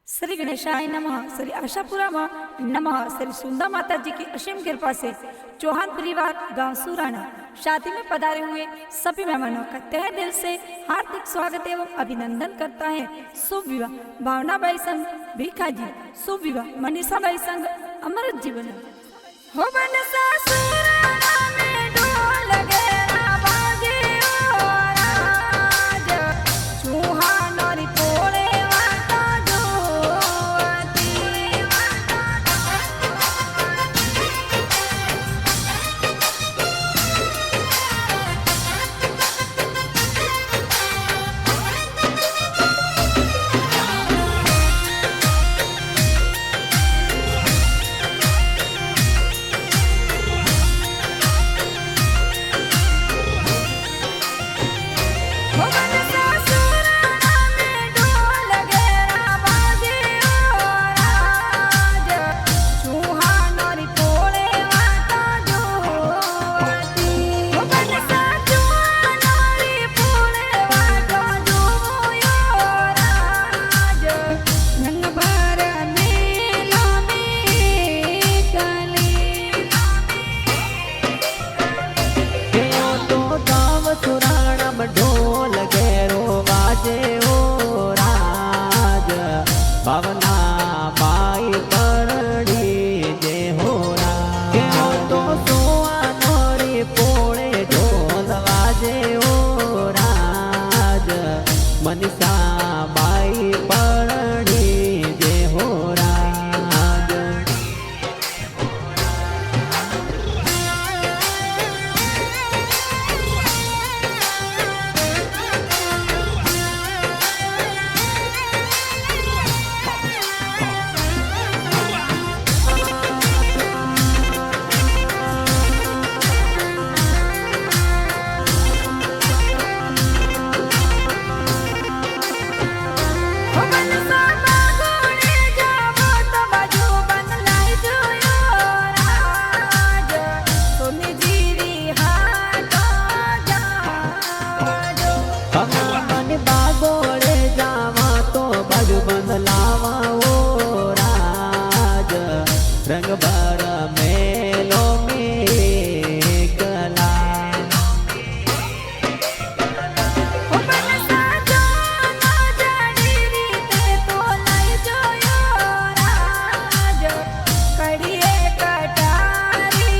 श्री गणेशाय नमः। श्री आशापुरा नमः। श्री सुंदर माता जी की असीम कृपा से चौहान परिवार गांव सुराना शादी में पधारे हुए सभी मेहमानों का तहे दिल से हार्दिक स्वागत एवं अभिनंदन करता है। शुभ विवाह भावनाबाई संग भीखाजी, शुभ विवाह मनीषाबाई संग अमृत जीवन हो बन सासुराना में ढोल घेरा बाजे ओ राज, चौहान और पोले वाता जोती। हो बन सासुराना में ढोल घेरा बाजे ओ राज, चौहान और पोले वाता जोती। हो बन साचौहान और पोले वाता जोयो राज, रंग भर मेला में कली। तो गाँव सुराणम ढोल घेरो वाजे ओ राज, भावना बाई परड़ी जे हो राज। तो सोआनोरी पोळे ढोल वाजे ओ राज, मनीषा बाई परड़ी जे हो राज। हो बन सामा घोड़े जावो तो बाजू बदलाई जोयो राज, सोनी जीरी हाथो जावो। मन बागोड़े जावा तो बड़ बदलावा ओ राज, रंग भर मेलो में कला। हो बन साजो ना जानी रीते तो लाई जोयो राज, कड़िए कटारी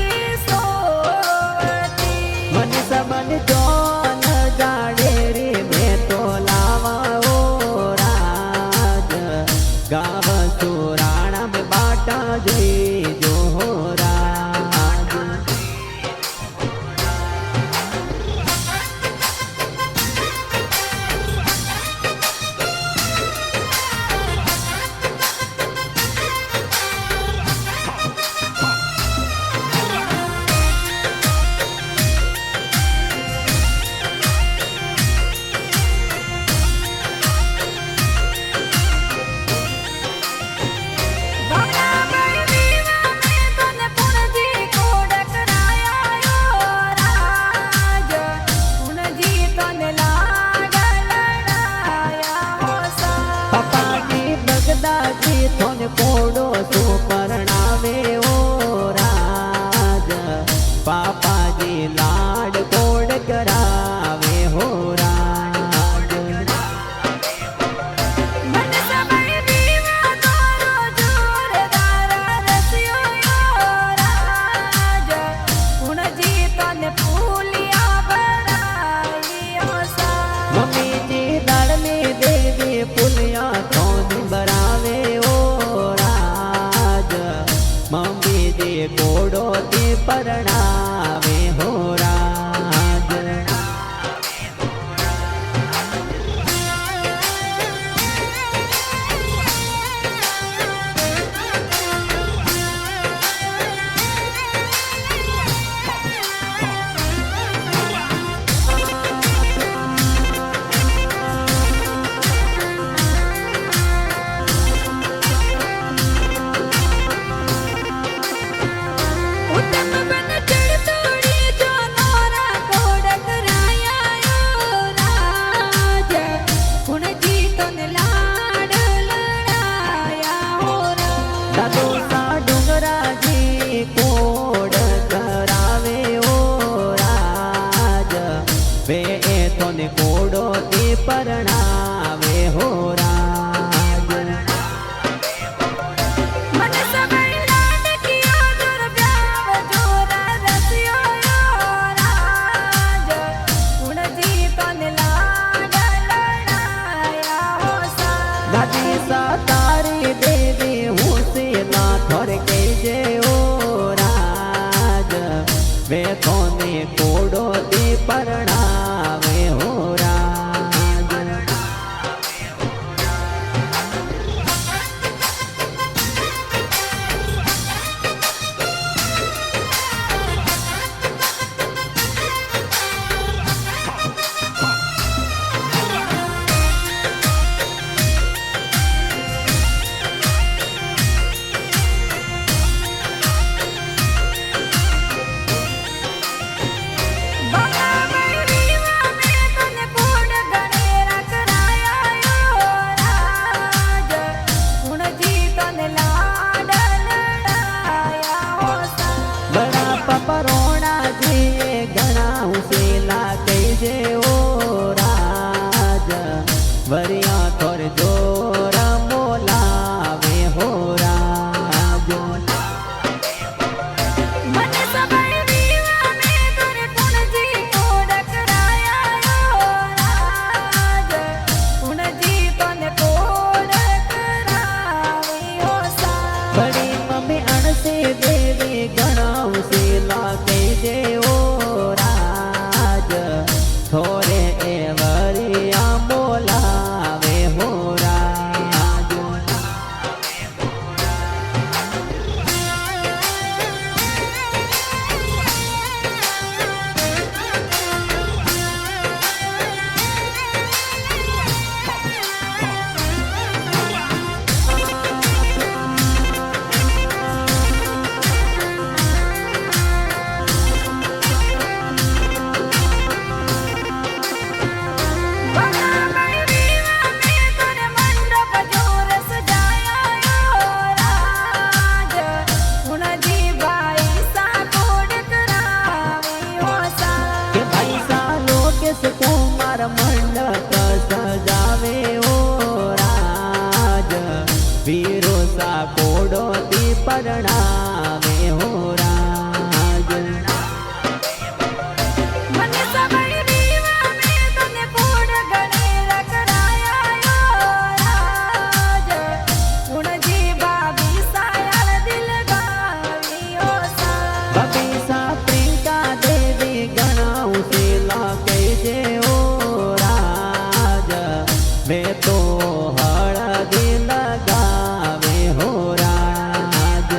सोती। मन सबन जोन जाड़े रे में तो लावा ओ राज, गाँव सुराणा में बाटा जोई जो हो राज। भावनाबाई विवाह में तने पुणजी को डकराया यो राज, पुणजी तने लागल लड़ाया हो सा। पप्पा की बगदादी थोन कोडो सो परणावे ओ राज, पापा जी लाड कोड करावे हो राज। मनीषाबाई विवाह तोरो जोरदार रसियो यो राज, पुणजी तने फूलिया बढ़ाई हो सा। मम्मी जी दड़ में देवी पुलिया थोन बरावे ओ राज, मम्मी દાદોસા ડુંગરાજી કોડ કરાવે ઓ રાજ વે એ તોને કોડો તે પરણાવે હો રાજ મને સબઈ લાડકીઓ દુર્વ્યાવ જોરા રસ્યો રાજ ગુણજી તને લાડ લડાયા હો સા દાદી સા તારી દેવી હું સેલા થોર કેજે ઓ રાજ વે તોને કોડો તે પરણાવે હો રાજ બડા પપરોણા જે ઘણા હુસેલા કહેજે ઓ રાજ વરિયા તોર જોર મોલાવે હો રાજ બડી મમ્મી અણસે દેવી ઘણા હુસેલા કહેજે ઓ રાજ થોરે એ વરિયા મોલાવે હો રાજ કે ભાઈ સાલો કેસ કુમાર મંડપ સજાવે ઓ રાજ વીરો સા કોડો તી પરણાવે હો રાજ બબી સા પ્રિયંકા દેવી ઘણા હુસેલા કહેજે ઓ રાજ વે તો હળદી લગાવે હો રાજ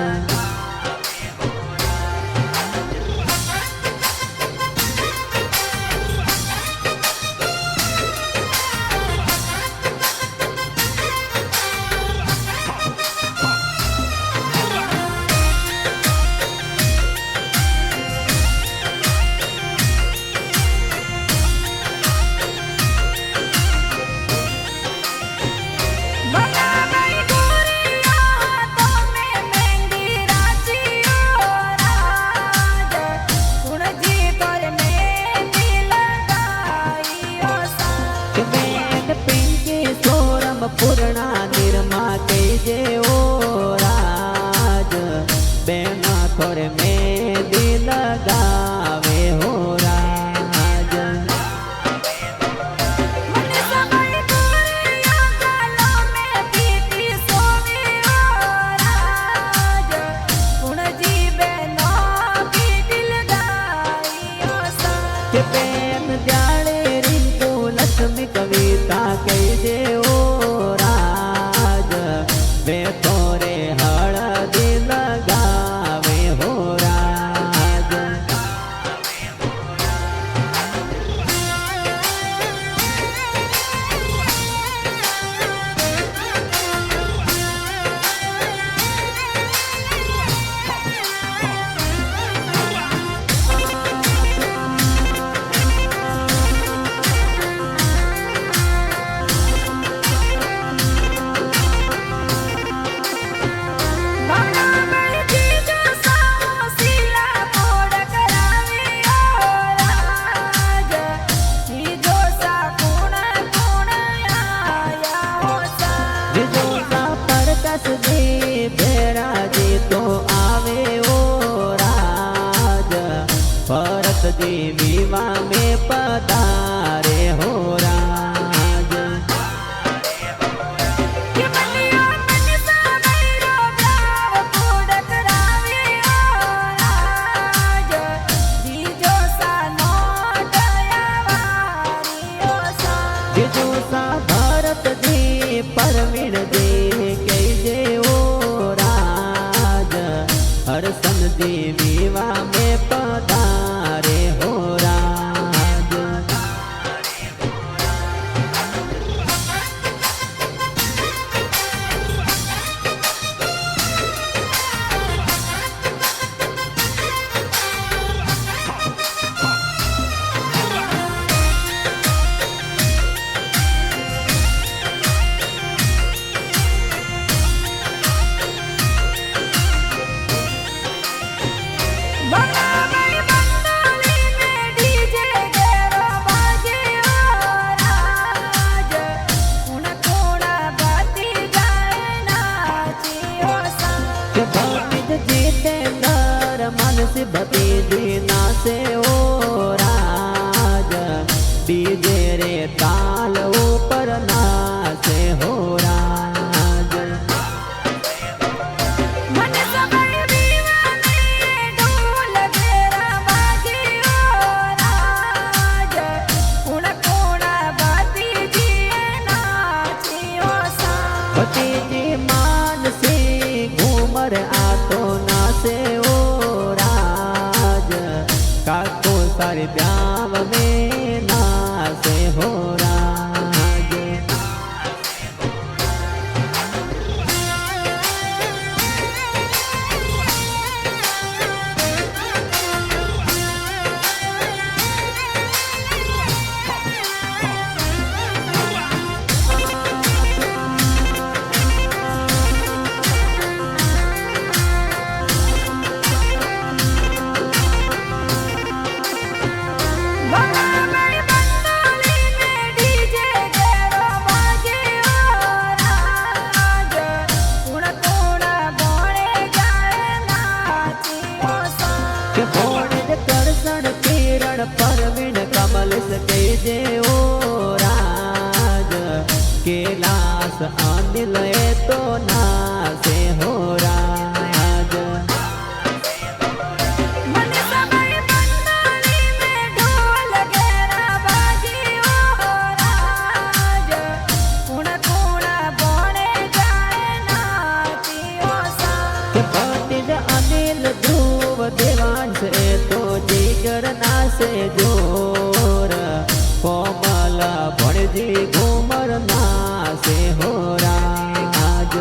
કે બેન પિંકી સોરમ પૂર્ણા નિર્મા કહેજે ઓ રાજ બેના થોર મેંદી લગાવે હો રાજ કે બેન જાણે રીતુ લક્ષ્મી કવિતા કહેજે ઓ રાજ વે તોરે હળદી લગાવે હો રાજ दी विवा में पधारे हो राज। भतीजी नाचे ओ राज, डीजे रे ताल ऊपर नाचे हो राज। मन सबई दीवाने ढोल घेरा बाजे ओ राज, कोण कोण भतीजी नाचे ओ सा। भतीजी मानसी घूमर आतो नाचे ओ काको सारे ब्याव में नाचे हो राज। परवीन कमल से जे ओ राज, कैलाश अनिल तो नाचे हो राज। मन सबई बंदाली में ढोल घेरा बाजे ओ राज, कोण कोण बने जाए नाचे ओ सा। भतीज अनिल ध्रुव देवांश तो जिगर नाचे जोर, कोमल भणजी घूमर नाचे हो राज।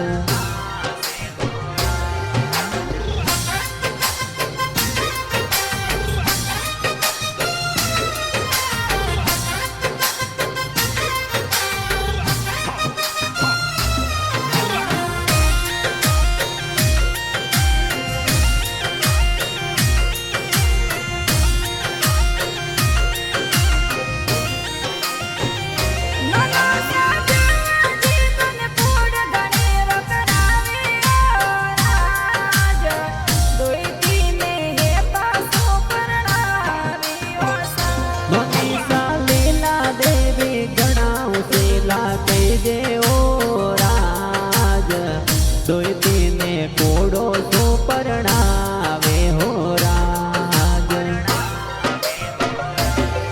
कोड़ो तो परणावे हो राज।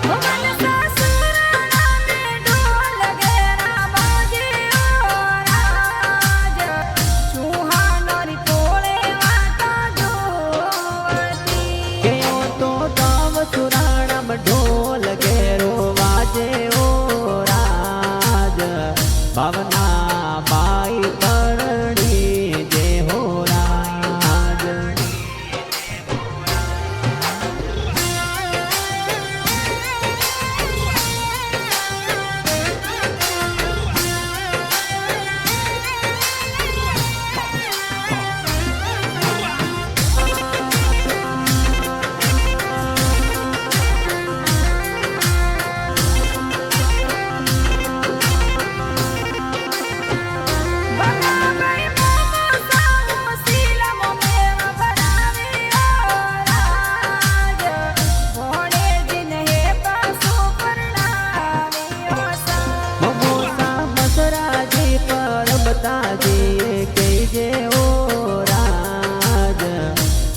मन ससुराना में ढोल घेरा बाजे ओ राज, चूहानोरी तोळे वाटा जोवती। केओ तो दाव सुराणम ढोल घेरो वाजे ओ राज, भावना बाई परणी जे हो राज।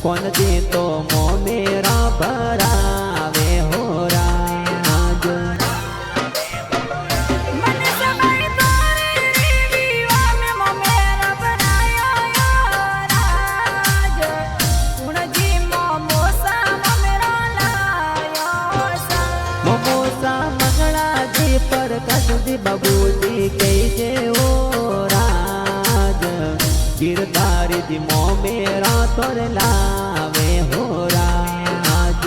कौन जी तो मोह मेरा भरावे हो राज। मन सबई तोरे विवा में मोह मेरा बनाया राज, कुण जी गिरधारी जी मोह मेरा तोर लावे हो राज।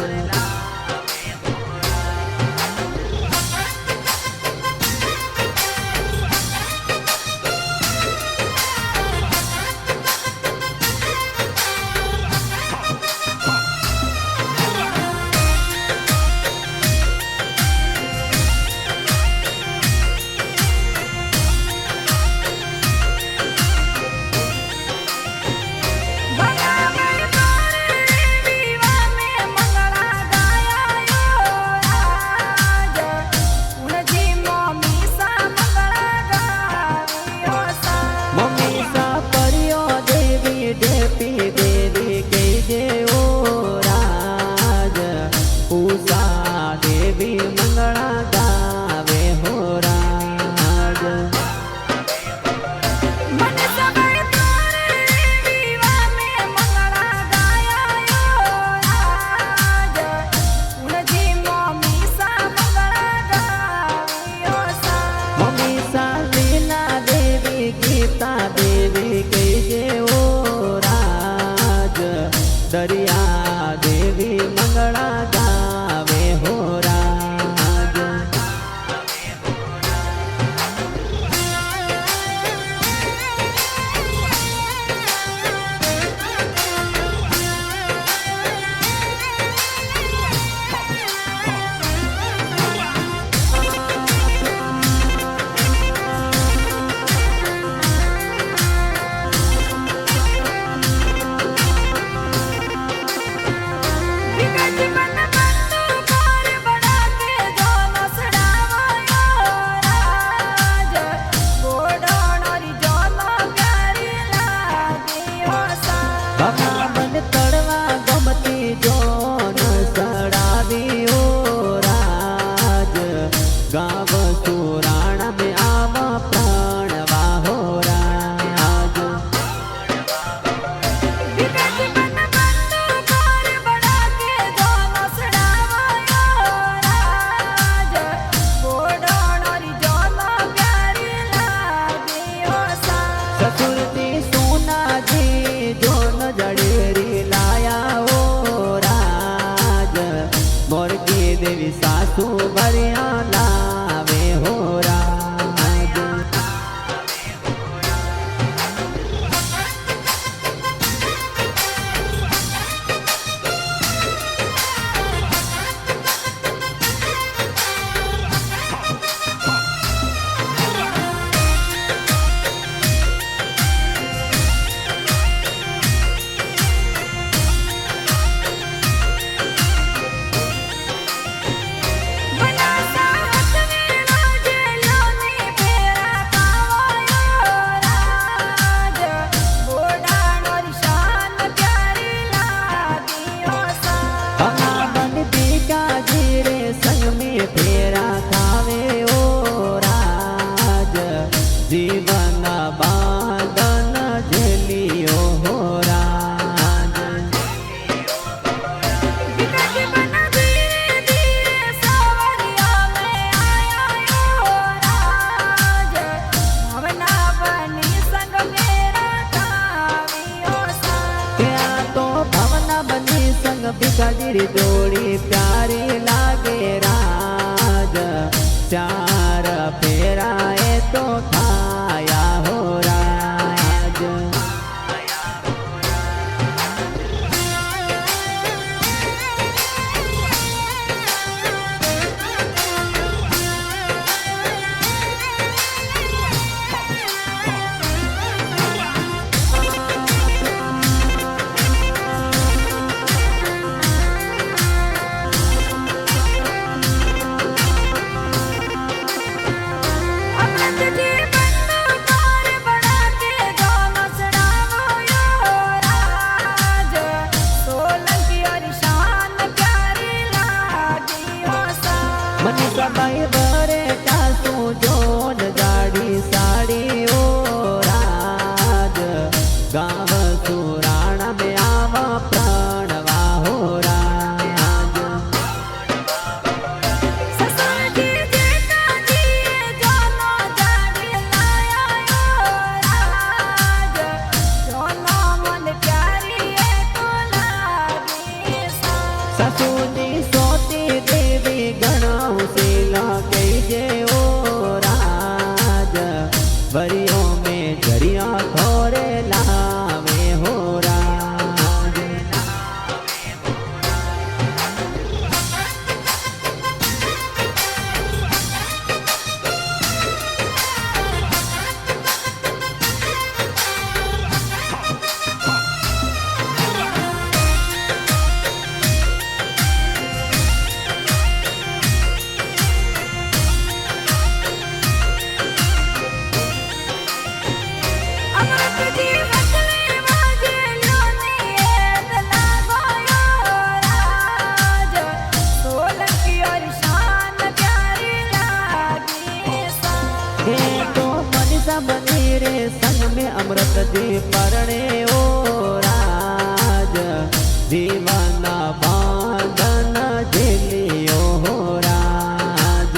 दरिया देवी मंगला गावे हो राज। गाव सुराणा में आवा प्राणवा हो राज। ससुरती सोना जी जोन जड़ेरी लाया हो राज। मोर की देवी सासू भरिया लावे हो राज। फेरा खावे ओ राज। जीवन बांधन झेलियो हो राज। क्या तो भवना बनी संग बिकाजी जोड़ी प्यारी लागे राज। चार फेरा तो खाया हो राज। मनीषाबाई बरे टासू जोन गाड़ी साड़ी ओ राज। गाव सुराणा में आवा प्राणवा हो राज। અમૃતજી પરણે ઓ રાજ જીવના બાંધન ઝીલ્યો હો રાજ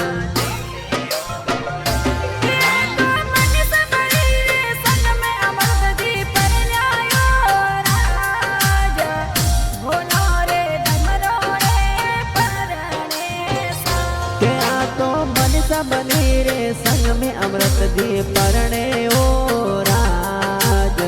કે આ તો મનસા બની રે સંગ में अमृत जी परणे ओ राज